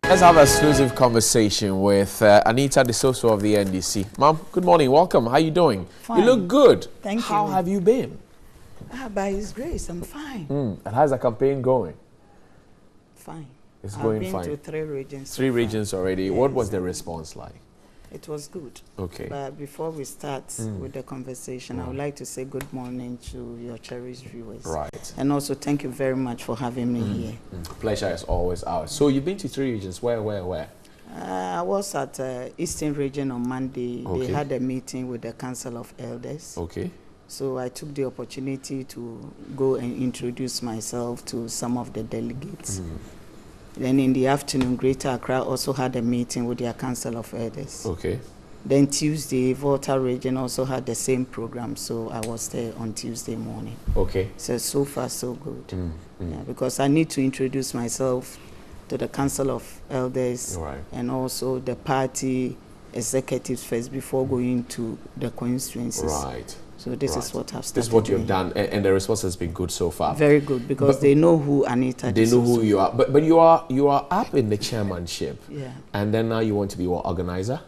Let's have an exclusive conversation with Anita Desoso of the NDC. Mom, good morning. Welcome. How you doing? Fine. You look good. Thank you. How have you been? By His grace, I'm fine. And how's the campaign going? Fine. It's going fine. I've been to 3 regions. Three regions already. Yes. What was the response like? It was good. Okay. But before we start with the conversation, I would like to say good morning to your cherished viewers. Right. And also thank you very much for having me here. Pleasure is always ours. So you've been to 3 regions. Where? I was at Eastern Region on Monday. Okay. They had a meeting with the Council of Elders. Okay. So I took the opportunity to go and introduce myself to some of the delegates. Then in the afternoon, Greater Accra also had a meeting with their Council of Elders. Okay. Then Tuesday, Volta Region also had the same program, so I was there on Tuesday morning. Okay. So far, so good. Yeah, because I need to introduce myself to the Council of Elders and also the party executives first before going to the constituencies. Right. So this is what I've started. This is what you've doing. done, and the response has been good so far. Very good, because they know who Anita is. They know who you are. But you are up in the chairmanship. Yeah. And then now you want to be what, organizer?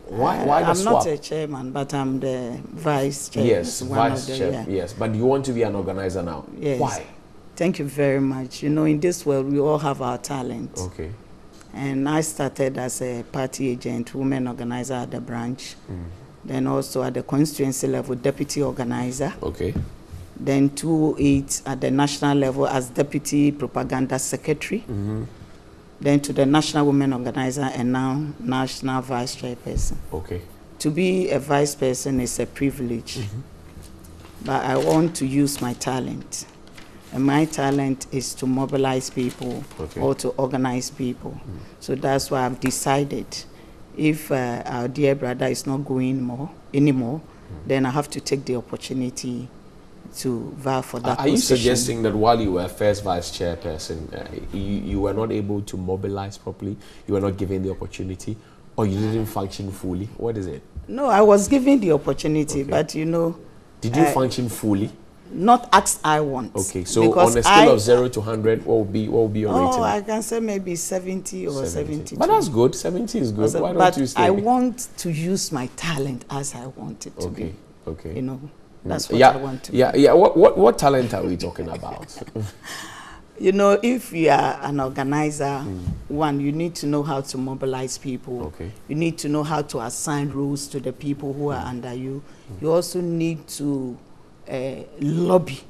Why the I'm swap? not a chairman, but I'm the vice chair. Yes, vice chair. Yes, but you want to be an organizer now. Yes. Why? Thank you very much. You know, in this world, we all have our talent. Okay. And I started as a party agent, women organizer at the branch. Then also at the constituency level, deputy organizer. Okay. Then 208 at the national level as deputy propaganda secretary. Then to the national women organizer, and now national vice chairperson. Okay. To be a vice person is a privilege. But I want to use my talent. And my talent is to mobilize people or to organize people. So that's why I've decided if our dear brother is not going anymore, then I have to take the opportunity to vie for that position. Are you suggesting that while you were first vice chairperson, you were not able to mobilize properly? You were not given the opportunity? Or you didn't function fully? What is it? No, I was given the opportunity, but you know... Did you function fully? Not as I want. Okay, so on a scale of 0 to 100, what would be your rating? Oh, I can say maybe 70 or 72. But that's good. 70 is good. Why don't you stay? I want to use my talent as I want it to be. Okay. You know, that's what I want to do. What talent are we talking about? You know, if you are an organizer, one, you need to know how to mobilize people. Okay. You need to know how to assign roles to the people who are under you. You also need to lobby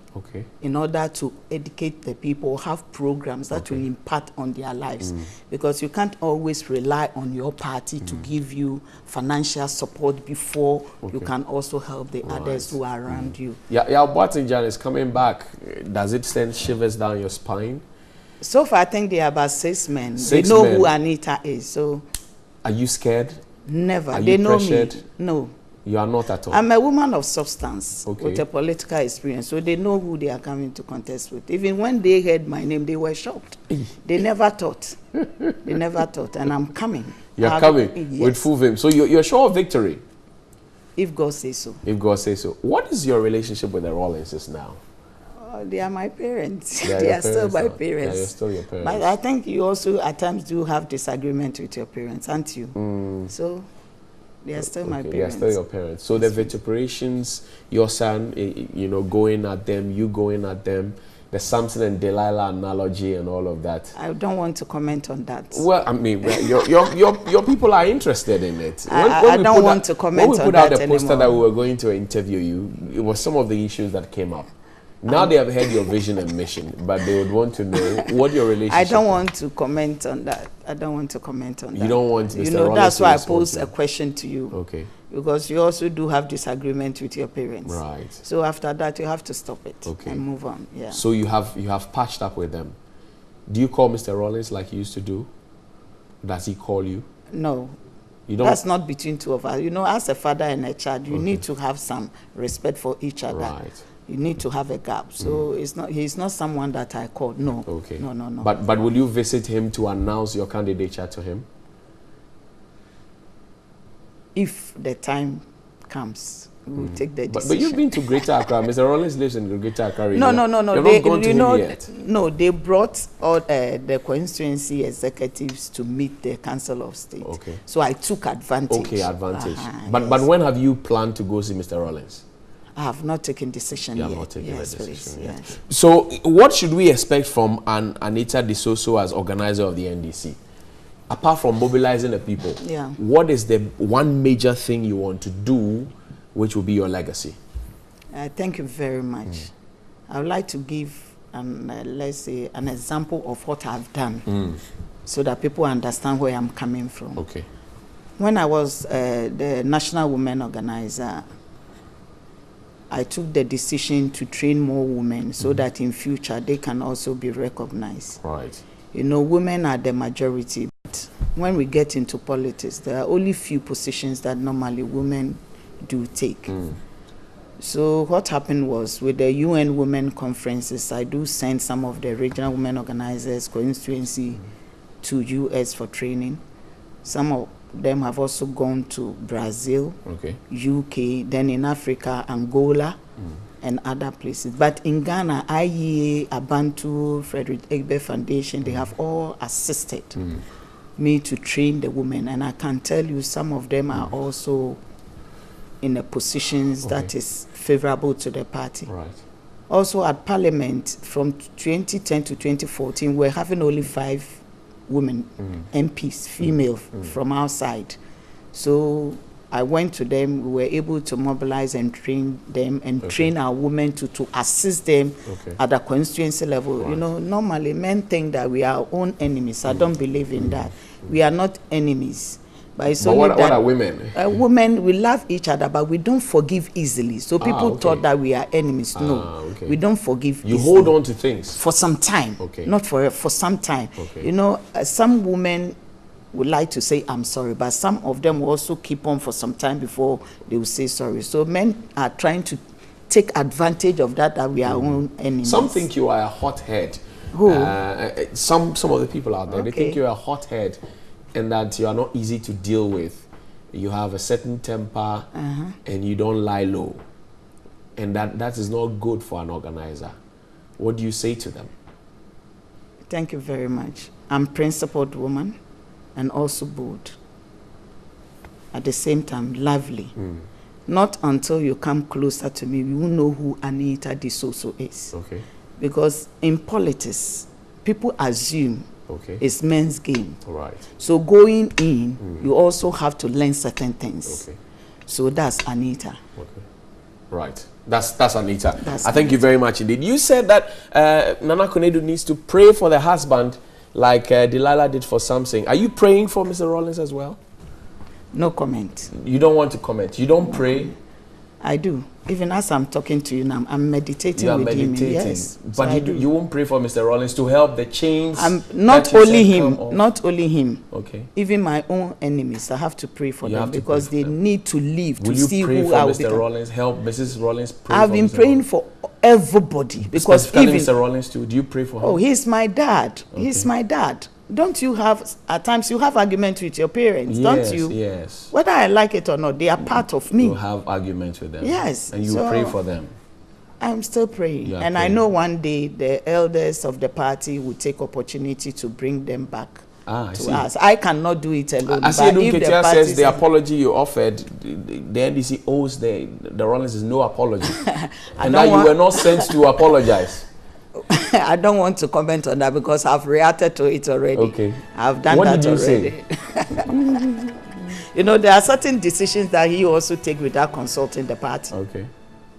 in order to educate the people, have programs that will impact on their lives. Because you can't always rely on your party to give you financial support before you can also help the others who are around you. Yeah, Boatinjan is coming back. Does it send shivers down your spine? So far, I think there are about 6 men. They know who Anita is. So, are you scared? Never. Are they you know pressured? me. No. You are not at all. I'm a woman of substance with a political experience, so they know who they are coming to contest with. Even when they heard my name, they were shocked. They never thought. They never thought, and I'm coming. You're coming with full vim. So you're sure of victory? If God says so. If God says so. What is your relationship with the Rawlinses now? They are my parents. They are still my parents. Yeah, you're still your parents. But I think you also at times do have disagreement with your parents, aren't you? So they are still my parents. They are still your parents. So the vituperations, your son, you know, going at them, you going at them, the Samson and Delilah analogy and all of that. I don't want to comment on that. Well, I mean, your people are interested in it. I don't want to comment on that. When we put out the poster that we were going to interview you, it was some of the issues that came up. Now they have heard your vision and mission, but they would want to know what your relationship is. I don't want to comment on that. I don't want to comment on that. You don't want Mr. You know, that's why I posed a question to you. Okay. Because you also do have disagreement with your parents. Right. So after that, you have to stop it and move on. Yeah. So you have patched up with them. Do you call Mr. Rawlings like you used to do? Does he call you? No. You don't? That's not between two of us. You know, as a father and a child, you need to have some respect for each other. Right. You need to have a gap. So he's not someone that I call. No. Okay. No. But will you visit him to announce your candidature to him? If the time comes, we will take the decision. But you've been to Greater Accra. Mr. Rollins lives in Greater Accra. No. You've not gone to him yet. No, they brought all the constituency executives to meet the Council of State. Okay. So I took advantage. Okay, advantage. But when have you planned to go see Mr. Rollins? I have not taken decision you yet. Have not taken yes, a decision please. yet. Yes. So what should we expect from Anita Desoso as organizer of the NDC? Apart from mobilizing the people, what is the one major thing you want to do, which will be your legacy? Thank you very much. I would like to give, let's say, an example of what I've done, so that people understand where I'm coming from. Okay. When I was the National Women Organizer, I took the decision to train more women so that in future they can also be recognized. Right. You know, women are the majority. When we get into politics, there are only few positions that normally women do take. So what happened was, with the UN Women Conferences, I do send some of the regional women organizers constituency to US for training. Some of them have also gone to Brazil, UK, then in Africa, Angola, and other places. But in Ghana, IEA, Abantu, Frederick Egbe Foundation, they have all assisted me to train the women, and I can tell you some of them are also in the positions that is favorable to the party. Right. Also at Parliament, from 2010 to 2014, we're having only 5 women MPs, female, from outside. So I went to them, we were able to mobilize and train them and train our women to assist them at the constituency level. You know, normally men think that we are our own enemies. I don't believe in that. We are not enemies. But what are women? Women, we love each other, but we don't forgive easily. So people thought that we are enemies. No, we don't forgive You easily. hold on to things? For some time. Not for some time. You know, some women would like to say, I'm sorry, but some of them will also keep on for some time before they will say sorry. So men are trying to take advantage of that we are our own enemies. Some think you are a hothead. Who? Some of the people out there, they think you're a hothead and that you are not easy to deal with. You have a certain temper and you don't lie low. And that is not good for an organizer. What do you say to them? Thank you very much. I'm a principled woman and also bold. At the same time, lovely. Not until you come closer to me, you will know who Anita Desoso is. Because in politics, people assume it's men's game. So going in, you also have to learn certain things. So that's Anita. Right. That's Anita. I thank you very much indeed. You said that Nana Konadu needs to pray for the husband like Delilah did for Samson. Are you praying for Mr. Rollins as well? No comment. You don't want to comment? You don't pray? I do. Even as I'm talking to you now, I'm meditating with him. Yes. But so you won't pray for Mr. Rollins to help the chains? Not only him. Not only him. Even my own enemies, I have to pray for them because they need to leave to see who I will Will you pray for Mr. Rollins? Help Mrs. Rollins pray I've been praying for everybody because even Mr. Rollins too. Do you pray for him? Oh, he's my dad. He's my dad. Don't you have, at times you have arguments with your parents, don't you? Yes. Whether I like it or not, they are part of me. You have arguments with them. Yes. And you pray for them. I'm still praying. And I know one day the elders of the party will take opportunity to bring them back to us. I cannot do it alone. As Ketia says, the apology you offered, the NDC owes the Rollins is no apology. And that you were not sent to apologize. I don't want to comment on that because I've reacted to it already. I've done that already. What did you say? You know, there are certain decisions that he also takes without consulting the party.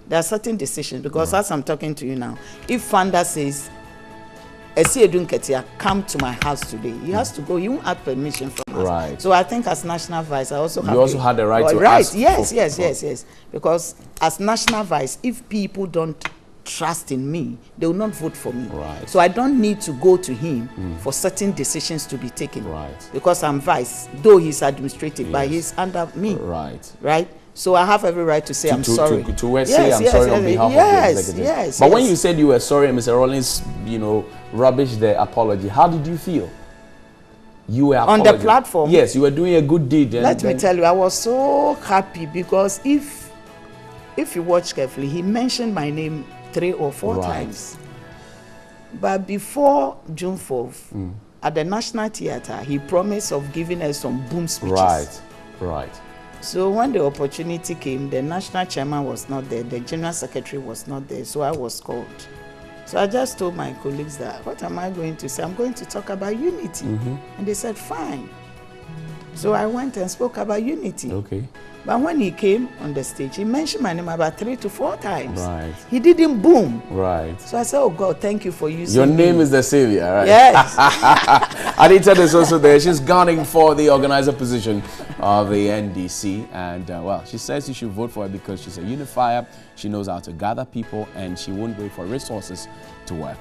There are certain decisions because as I'm talking to you now, if Fanda says, Esiedun Ketia, come to my house today, he has to go. He won't ask permission from us. So I think as national vice, I also have. You also had the right to ask. Yes. Because as national vice, if people don't trust in me, they will not vote for me. So I don't need to go to him for certain decisions to be taken. Because I'm vice, though he's administrative, but he's under me. Right? So I have every right to say I'm sorry. To say I'm sorry on behalf of the executive. But when you said you were sorry and Mr. Rollins, rubbished the apology, how did you feel? You were on the platform? Yes, you were doing a good deed. Let me tell you, I was so happy because if if you watch carefully, he mentioned my name 3 or 4 times. But before June 4th, at the National Theatre, he promised of giving us some boom speeches. Right. So when the opportunity came, the national chairman was not there, the general secretary was not there, so I was called. So I just told my colleagues that, what am I going to say? I'm going to talk about unity. And they said, fine. So I went and spoke about unity. Okay. But when he came on the stage, he mentioned my name about 3 to 4 times. Right. He didn't boom. Right. So I said, oh God, thank you for using Your name me. is the savior, right? Yes. Anita is also there. She's gunning for the organizer position of the NDC. And, well, she says you should vote for her because she's a unifier. She knows how to gather people and she won't wait for resources to work.